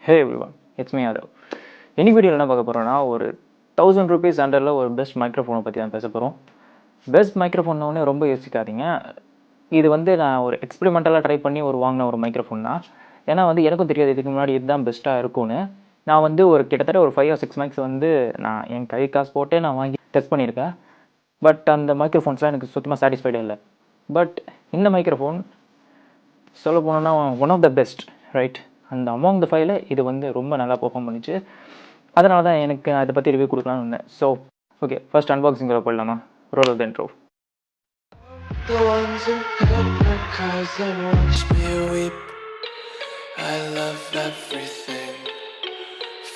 Hey everyone, it's me Yadav. இன்னைக்கு வீடியோவில் என்ன பார்க்க போகிறோன்னா, ஒரு 1000 ரூபீஸ் அண்டரில் ஒரு பெஸ்ட் மைக்ரோஃபோனை பற்றி தான் பேச போகிறோம். பெஸ்ட் மைக்ரோஃபோன்னே ரொம்ப யோசிக்காதீங்க. இது வந்து நான் ஒரு எக்ஸ்பெரிமெண்டலாக ட்ரை பண்ணி வாங்கின ஒரு மைக்ரோஃபோன் தான். ஏன்னா வந்து எனக்கும் தெரியாது இதுக்கு முன்னாடி இதுதான் பெஸ்ட்டாக இருக்கும்னு. நான் வந்து கிட்டத்தட்ட ஒரு 5 or 6 மைக்ஸ் வந்து நான் என் கை காசு போட்டே நான் வாங்கி டெஸ்ட் பண்ணியிருக்கேன். பட் அந்த மைக்ரோஃபோன்ஸ்லாம் எனக்கு சுத்தமாக சாட்டிஸ்ஃபைடே இல்லை. பட் இந்த மைக்ரோஃபோன் சொல்ல போனோன்னா one of the best, right? அந்த அமாங் த ஃபைவ்ல இது வந்து ரொம்ப நல்லா பெர்ஃபார்ம் பண்ணிச்சு. அதனால தான் எனக்கு அதை பற்றி ரிவ்யூ கொடுக்கலான்னு இருந்தேன். ஸோ ஓகே, ஃபர்ஸ்ட் அன்பாக்சிங்கில் போயிடலாமா? Roll of the intro. The ones who hypnotize and watch me weep. I love everything.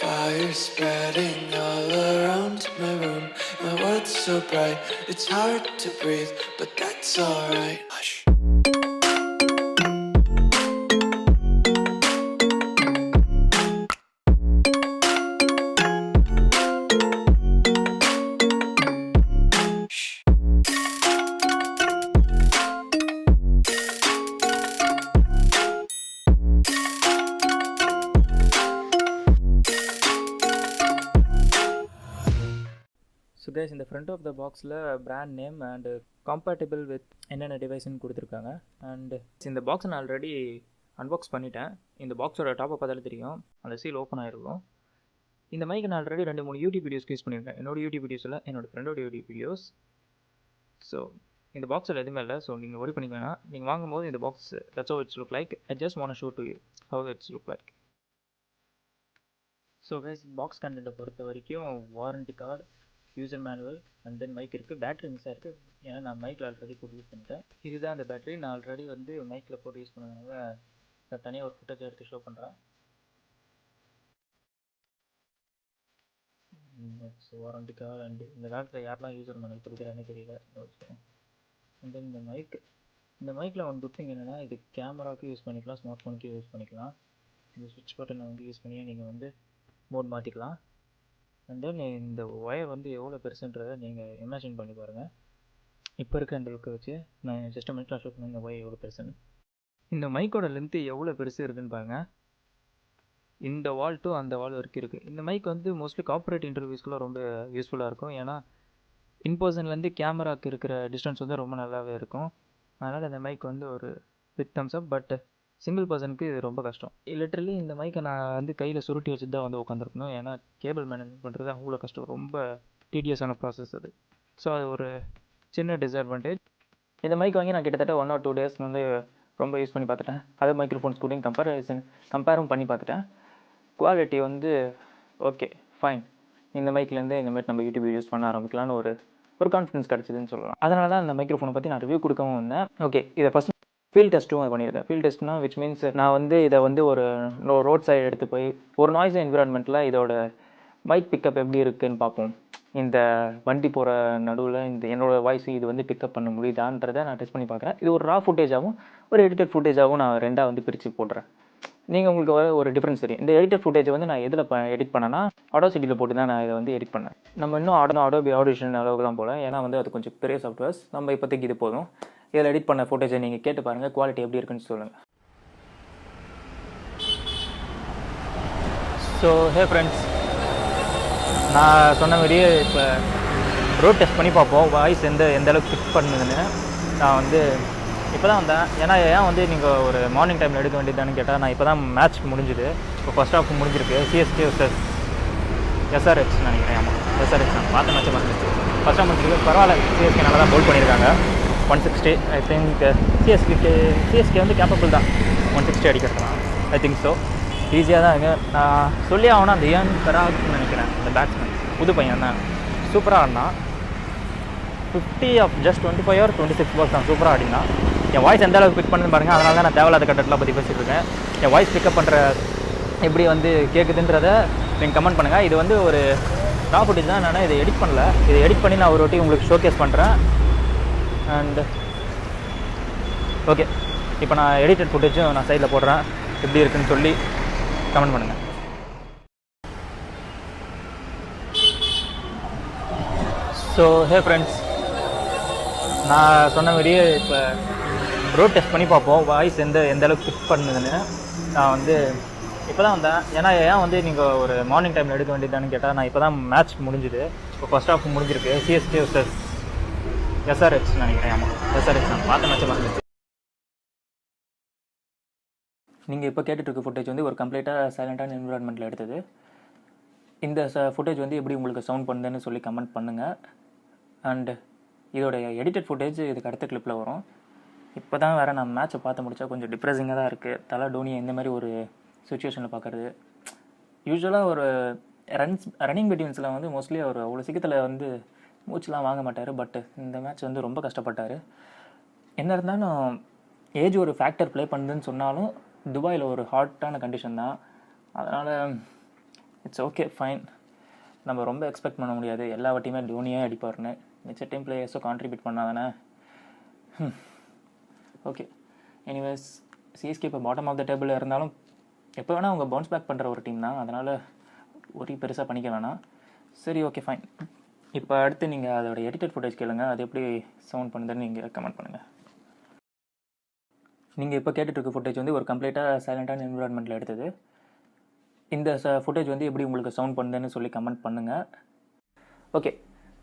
Fire spreading all around my room. My world's so bright, it's hard to breathe, but that's alright. Hush. So guys, இந்த front of the பாக்ஸில் brand name and compatible with என்னென்ன டிவைஸ்ன்னு கொடுத்துருக்காங்க. And இந்த பாக்ஸை நான் already unbox பண்ணிட்டேன். இந்த பாக்ஸோட டாப்பை பார்த்தாலே தெரியும், அந்த சீல் ஓப்பன் ஆகிருக்கும். இந்த மைக்கு நான் ஆல்ரெடி 2-3 யூடியூப் வீடியோஸ்க்கு யூஸ் பண்ணியிருக்கேன். என்னோடய யூடியூப் வீடியோஸில் என்னோட ஃப்ரெண்டோட யூடியூப் வீடியோஸ். ஸோ இந்த பாக்ஸில் எதுவுமே இல்லை. ஸோ நீங்கள் ஒரி பண்ணிக்க வேணாம். நீங்கள் வாங்கும்போது இந்த box that's how it's look like. I just want show to you how it's look like. So guys, box கண்டென்ட்டை பொறுத்த வரைக்கும் warranty card, user manual and then mic இருக்குது. பேட்டரி மிஸ் ஆகிருக்கு, ஏன்னா நான் மைக்கில் ஆல்ரெடி போட்டு யூஸ் பண்ணிட்டேன். இதுதான் அந்த பேட்டரி. நான் ஆல்ரெடி வந்து மைக்கில் போட்டு யூஸ் பண்ணதுனால நான் தனியாக ஒரு ஃபுட்டேஜ் எடுத்து ஷோ பண்ணுறேன். ஸோ வாரண்டி கார்டு அண்ட் இந்த காலத்தில் யாரெல்லாம் யூசர் மேனுவல் கொடுக்குறானே தெரியல. அண்ட் தென் இந்த மைக்கில் ஒன் குட் திங் என்னென்னா, இது கேமராவுக்கு யூஸ் பண்ணிக்கலாம், ஸ்மார்ட் ஃபோனுக்கு யூஸ் பண்ணிக்கலாம். இந்த ஸ்விட்ச் பட்டனை வந்து யூஸ் பண்ணி நீங்கள் வந்து மோட் மாற்றிக்கலாம். அண்ட் தென் இந்த ஒயர் வந்து எவ்வளோ பெருசுன்றதை நீங்கள் இமேஜின் பண்ணி பாருங்கள். இப்போ இருக்க இந்த லுக்கை வச்சு நான் ஜஸ்ட் மினிட்ல ஷோ பண்ணேன் இந்த ஒயர் எவ்வளோ பெருசுன்னு. இந்த மைக்கோட லென்த்து எவ்வளோ பெருசு இருக்குதுன்னு பாருங்கள். இந்த வால் டு அந்த வால் வரைக்கும் இருக்குது. இந்த மைக் வந்து மோஸ்ட்லி கார்ப்பரேட் இன்டர்வியூஸ்க்குலாம் ரொம்ப யூஸ்ஃபுல்லாக இருக்கும். ஏன்னா இன்பர்சன்லேருந்து கேமராவுக்கு இருக்கிற டிஸ்டன்ஸ் வந்து ரொம்ப நல்லாவே இருக்கும். அதனால் இந்த மைக் வந்து ஒரு big thumbs up. But single பர்சனுக்கு இது ரொம்ப கஷ்டம். லிட்டரலி இந்த மைக்கை நான் வந்து கையில் சுருட்டி வச்சுட்டு தான் வந்து உட்காந்துருக்கணும். ஏன்னா கேபிள் மேனேஜ் பண்ணுறது அவ்வளோ கஷ்டம், ரொம்ப டீடியஸான ப்ராசஸ் அது. ஸோ அது ஒரு சின்ன டிஸ்அட்வான்டேஜ். இந்த மைக் வாங்கி நான் கிட்டத்தட்ட 1 or 2 days வந்து ரொம்ப யூஸ் பண்ணி பார்த்துட்டேன். அதே மைக்ரோஃபோன்ஸ் கூட கம்பேரும் பண்ணி பார்த்துட்டேன். குவாலிட்டி வந்து ஓகே, ஃபைன். இந்த மைக்லேருந்து இந்தமாதிரி நம்ம யூடியூப் யூஸ் பண்ண ஆரம்பிக்கலான்னு ஒரு கான்ஃபிடன்ஸ் கிடச்சிதுன்னு சொல்லலாம். அதனால தான் இந்த மைக்ரோஃபோனை பற்றி நான் ரிவ்யூ கொடுக்கவும் வந்தேன். ஓகே, இதை ஃபஸ்ட் ஃபீல்ட் டெஸ்ட்டும் பண்ணியிருக்கேன். ஃபீல்ட் டெஸ்ட்னா விச் மீன்ஸ் நான் வந்து இதை வந்து ஒரு ரோட் சைடு எடுத்து போய் ஒரு நாய்ஸ் என்விரான்மெண்ட்டில் இதோட மைக் பிக்கப் எப்படி இருக்குதுன்னு பார்ப்போம். இந்த வண்டி போகிற நடுவில் என்னோடய வாய்ஸ் இது வந்து பிக்கப் பண்ண முடியுதான்றதை நான் டெஸ்ட் பண்ணி பார்க்குறேன். இது ஒரு ரா ஃபுட்டேஜாகவும் ஒரு எடிட்டட் ஃபுட்டேஜாகவும் நான் ரெண்டாக வந்து பிரித்து போடுறேன். நீங்கள் உங்களுக்கு ஒரு டிஃப்ரென்ஸ் தெரியும். இந்த எடிட்டட் ஃபுட்டேஜ் வந்து நான் எதில் எடிட் பண்ணேன்னா ஆடோசிட்டியில் போட்டு தான் நான் இதை வந்து எடிட் பண்ணேன். நம்ம இன்னும் அடோபி ஆடிஷன் அளவுக்கு தான் போல, ஏன்னா வந்து அது கொஞ்சம் பெரிய சாஃப்ட்வேர்ஸ். நம்ம இப்போதைக்கு இது போதும். இதில் எடிட் பண்ண ஃபோட்டோஸை நீங்கள் கேட்டு பாருங்கள், குவாலிட்டி எப்படி இருக்குன்னு சொல்லுங்கள். ஸோ ஹே ஃப்ரெண்ட்ஸ், நான் சொன்ன மாதிரியே இப்போ ரோட் டெஸ்ட் பண்ணி பார்ப்போம் வாய்ஸ் எந்த அளவுக்கு ஃபிக்ஸ் பண்ணுதுன்னு. நான் வந்து இப்போ தான் வந்தேன். ஏன்னா ஏன் வந்து நீங்கள் ஒரு மார்னிங் டைமில் எடுக்க வேண்டியதானு கேட்டால், நான் இப்போ தான் மேட்ச் முடிஞ்சுது. இப்போ ஃபஸ்ட் ஹாஃப் முடிஞ்சிருக்கு. சிஎஸ்கே vs SRH நினைக்கிறேன். ஆமாம், SRH நான் பார்த்த மேட்சை பார்த்துச்சு. ஃபஸ்ட் ஹாஃப் முடிஞ்சிருக்கு. பரவாயில்ல, சிஎஸ்கே நல்லா தான் பவுல் பண்ணியிருக்காங்க. 160 ஐ திங்க். சிஎஸ்கே வந்து கேப்பபிள் தான் 160 அடிக்கிறதுலாம். I think so. ஈஸியாக தான் இருக்குது. நான் சொல்லி ஆகணும், அந்த ஏன் பெராக்னு நினைக்கிறேன், அந்த பேட்ஸ்மேன் புது பையன் தான், சூப்பராக ஆடினான். 50 of just 25 or 26 balls தான் சூப்பராக ஆடினா. என் வாய்ஸ் எந்த அளவுக்கு பிக் பண்ணுன்னு பாருங்கள். அதனால தான் நான் தேவையில்லாத கண்டென்ட்லாம் பற்றி பேசிகிட்டு இருக்கேன். என் வாய்ஸ் பிக்கப் பண்ணுற எப்படி வந்து கேட்குதுன்றதை நீங்கள் கமெண்ட் பண்ணுங்கள். இது வந்து ஒரு ரா ஃபுட்டேஜ் தான். நான் இதை எடிட் பண்ணல. இதை எடிட் பண்ணி நான் ஒரு வாட்டி உங்களுக்கு ஷோகேஸ் பண்ணுறேன். அண்ட் ஓகே, இப்போ நான் எடிட்டட் ஃபுட்டேஜும் நான் சைடில் போடுறேன். எப்படி இருக்குன்னு சொல்லி கமெண்ட் பண்ணுங்கள். ஸோ ஹே ஃப்ரெண்ட்ஸ், நான் சொன்ன மாதிரியே இப்போ ரோட் டெஸ்ட் பண்ணி பார்ப்போம் வாய்ஸ் எந்த அளவுக்கு ஃபிக்ஸ் பண்ணுதுன்னு. நான் வந்து இப்போ தான் வந்தேன். ஏன்னா ஏன் வந்து நீங்கள் ஒரு மார்னிங் டைமில் எடுக்க வேண்டியதான்னு கேட்டால், நான் இப்போ தான் மேட்ச் முடிஞ்சுது. இப்போ ஃபர்ஸ்ட் ஹாஃப் முடிஞ்சிருக்கு. சிஎஸ்கே வர்சஸ் எஸ்ஆர்ஹெச் நினைக்கிறேன். ஆமாம், எஸ்ஆர்ஹெச் நான் பார்த்த மேட்சை பார்த்துட்டு. நீங்கள் இப்போ கேட்டுட்ருக்க ஃபுட்டேஜ் வந்து ஒரு கம்ப்ளீட்டாக சைலண்டான என்விரான்மெண்ட்டில் எடுத்தது. இந்த ஃபுட்டேஜ் வந்து எப்படி உங்களுக்கு சவுண்ட் பண்ணுதுன்னு சொல்லி கமெண்ட் பண்ணுங்கள். அண்டு இதோடைய எடிட்டட் ஃபுட்டேஜ் இதுக்கு அடுத்த கிளிப்பில் வரும். இப்போ தான் வேறு நான் மேட்ச்சை பார்த்து முடித்தா கொஞ்சம் டிப்ரெஸிங்காக தான் இருக்குது. தலை டோனியை இந்த மாதிரி ஒரு சுச்சுவேஷனில் பார்க்குறது. யூஸ்வலாக ஒரு ரன்னிங் பிட்வீன்ஸில் வந்து மோஸ்ட்லி அவர் அவ்வளோ சீக்கிரத்தில் வந்து மூச்செலாம் வாங்க மாட்டார். பட் இந்த மேட்ச் வந்து ரொம்ப கஷ்டப்பட்டார். என்ன இருந்தாலும் ஏஜ் ஒரு ஃபேக்டர் ப்ளே பண்ணுதுன்னு சொன்னாலும் துபாயில் ஒரு ஹாட்டான கண்டிஷன் தான். அதனால் இட்ஸ் ஓகே, ஃபைன். நம்ம ரொம்ப எக்ஸ்பெக்ட் பண்ண முடியாது எல்லா வாட்டியுமே டோனியே அடிப்பார்னு. மிச்ச டீம் பிளேயர்ஸும் கான்ட்ரிபியூட் பண்ணாதானே. ஓகே, எனிவேஸ் சிஎஸ்கே இப்போ பாட்டம் ஆஃப் த டேபிளில் இருந்தாலும் எப்போ வேணால் அவங்க பவுன்ஸ் பேக் பண்ணுற ஒரு டீம் தான். அதனால் ஒரு பெருசாக பண்ணிக்க வேணாம். சரி, ஓகே, ஃபைன். இப்போ அடுத்து நீங்கள் அதோட எடிட்டட் ஃபுட்டேஜ் கேளுங்க. அது எப்படி சவுண்ட் பண்ணுதுன்னு நீங்கள் கமெண்ட் பண்ணுங்கள். நீங்கள் இப்போ கேட்டுட்ருக்க ஃபுட்டேஜ் வந்து ஒரு கம்ப்ளீட்டாக சைலண்டான என்விரான்மெண்ட்டில் எடுத்தது. இந்த ஃபுட்டேஜ் வந்து எப்படி உங்களுக்கு சவுண்ட் பண்ணுதுன்னு சொல்லி கமெண்ட் பண்ணுங்கள். ஓகே,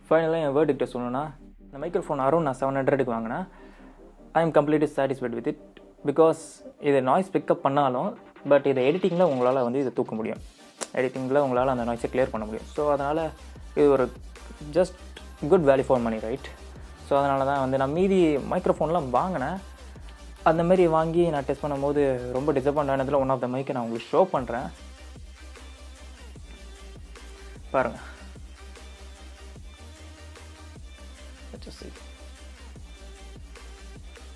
ஃபைனலாக என் வேர்டிக்ட்டை சொல்லணும்னா, இந்த மைக்ரோஃபோன் அரௌண்ட் நான் 700க்கு வாங்கினேன். I am completely satisfied with it. Because இதை நாய்ஸ் பிக்கப் பண்ணாலும் பட் இதை எடிட்டிங்கில் உங்களால் வந்து இதை தூக்க முடியும். எடிட்டிங்கில் உங்களால் அந்த நாய்ஸை கிளியர் பண்ண முடியும். ஸோ அதனால் இது ஒரு just good value for money, right? So அதனால தான் வந்து நான் மீதி மைக்ரோஃபோன்லாம் வாங்கினேன். அந்த மாதிரி வாங்கி நான் டெஸ்ட் பண்ணும்போது ரொம்ப டிசப்பாயிண்ட் ஆனதில் ஒன் ஆஃப் த மைக்கை நான் உங்களுக்கு ஷோ பண்ணுறேன். பாருங்கள்,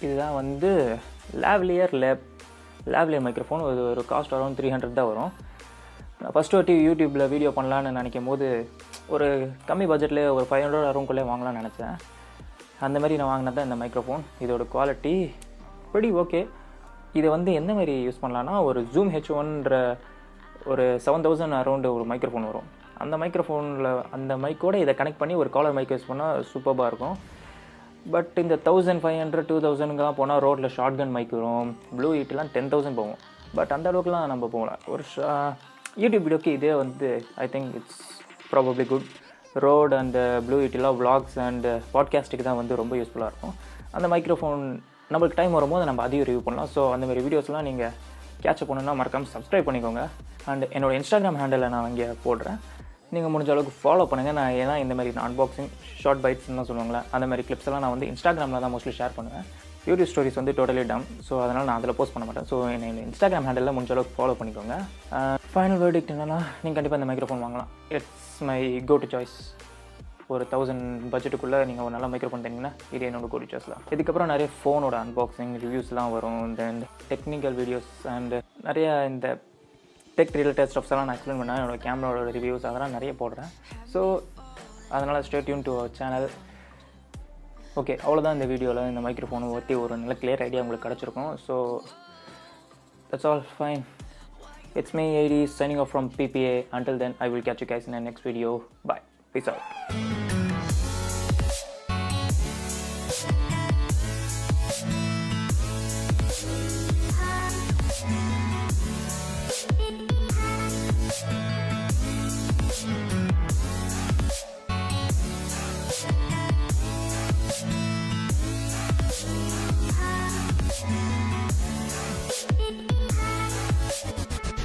இதுதான் வந்து லாவ்லியர் மைக்ரோஃபோன். இது ஒரு காஸ்ட் அரௌண்ட் 300 தான் வரும். நான் ஃபஸ்ட்டு வாட்டி யூடியூப்பில் வீடியோ பண்ணலான்னு நினைக்கும் போது ஒரு கம்மி பட்ஜெட்டில் ஒரு 500 அரௌண்ட்குள்ளே வாங்கலாம்னு நினச்சேன். அந்த மாதிரி நான் வாங்கினது தான் இந்த மைக்ரோஃபோன். இதோட குவாலிட்டி pretty ஓகே. இதை வந்து எந்த மாதிரி யூஸ் பண்ணலான்னா, ஒரு ஜூம் H1ன்ற ஒரு 7000 அரௌண்டு ஒரு மைக்ரோஃபோன் வரும். அந்த மைக்ரோஃபோனில் அந்த மைக்கோடு இதை கனெக்ட் பண்ணி ஒரு காலர் மைக் யூஸ் பண்ணால் சூப்பராக இருக்கும். பட் இந்த 1500 2000ங்கெலாம் போனால் ரோட்டில் ஷார்ட் கன் மைக் வரும். ப்ளூ ஹீட்லாம் 10,000 போகும். பட் அந்த அளவுக்குலாம் நம்ம போகலாம். ஒரு யூடியூப் வீடியோக்கு இதே வந்து I think it's probably good. Road and blue ஹீட்லாம் vlogs அண்ட் பாட்காஸ்ட்டுக்கு தான் வந்து ரொம்ப யூஸ்ஃபுல்லாக இருக்கும். அந்த மைக்ரோஃபோன் நம்மளுக்கு டைம் வரும்போது நம்ம அதையும் ரிவ்யூ பண்ணலாம். ஸோ அந்தமாதிரி வீடியோஸ்லாம் நீங்கள் கேட்சப் பண்ணணுன்னா மறக்காமல் சப்ஸ்கிரைப் பண்ணிக்கோங்க. அண்ட் என்னோடய இன்ஸ்டாகிராம் ஹேண்டில் நான் இங்கே போடுறேன். நீங்கள் முடிஞ்ச அளவுக்கு ஃபாலோ பண்ணுங்கள். நான் ஏன்னா இந்த மாதிரி அன்பாக்சிங் ஷார்ட் பைட்ஸ்லாம் சொல்லுவாங்களே, அந்த மாதிரி கிளிப்ஸ் எல்லாம் நான் வந்து இன்ஸ்டாகிராமில் தான் மோஸ்ட்லி ஷேர் பண்ணுவேன். யூடியூப் ஸ்டோரிஸ் வந்து டோட்டலி டவுன். ஸோ அதனால் நான் அதில் போஸ்ட் பண்ண மாட்டேன். ஸோ என்னை இன்ஸ்டாகிராம் ஹேண்டில் முடிஞ்ச அளவுக்கு ஃபாலோ பண்ணிக்கோங்க. ஃபைனல் வேர்டிக்ட் என்னன்னா, நீங்கள் கண்டிப்பாக இந்த மைக்ரோஃபோன் வாங்கலாம். It's my go to choice. ஒரு 1000 பட்ஜெட்டுக்குள்ளே நீங்கள் ஒரு நல்ல மைக்ரோஃபோன் தந்தீங்கன்னா இது என்னோட கோ டு சாய்ஸ் தான். இதுக்கப்புறம் நிறைய ஃபோனோட அன்பாக்சிங் ரிவ்யூஸ்லாம் வரும். தென் டெக்னிக்கல் வீடியோஸ் அண்ட் நிறைய இந்த டெக் ரிலேட்டட் ஸ்டப்ஸ் எல்லாம் நான் எக்ஸ்பிளைன் பண்ணேன். என்னோட கேமராவோட ரிவ்யூஸ் அதெல்லாம் நிறைய போடுறேன். ஸோ அதனால் stay tune to our channel. Okay, அவ்வளோதான் இந்த வீடியோவில். இந்த மைக்ரோஃபோனை பற்றி ஒரு நல்ல கிளியர் ஐடியா உங்களுக்கு கிடச்சிருக்கும். So that's all, fine. It's me, AD, signing off from PPA. Until then, I will catch you guys in the next video. Bye. Peace out.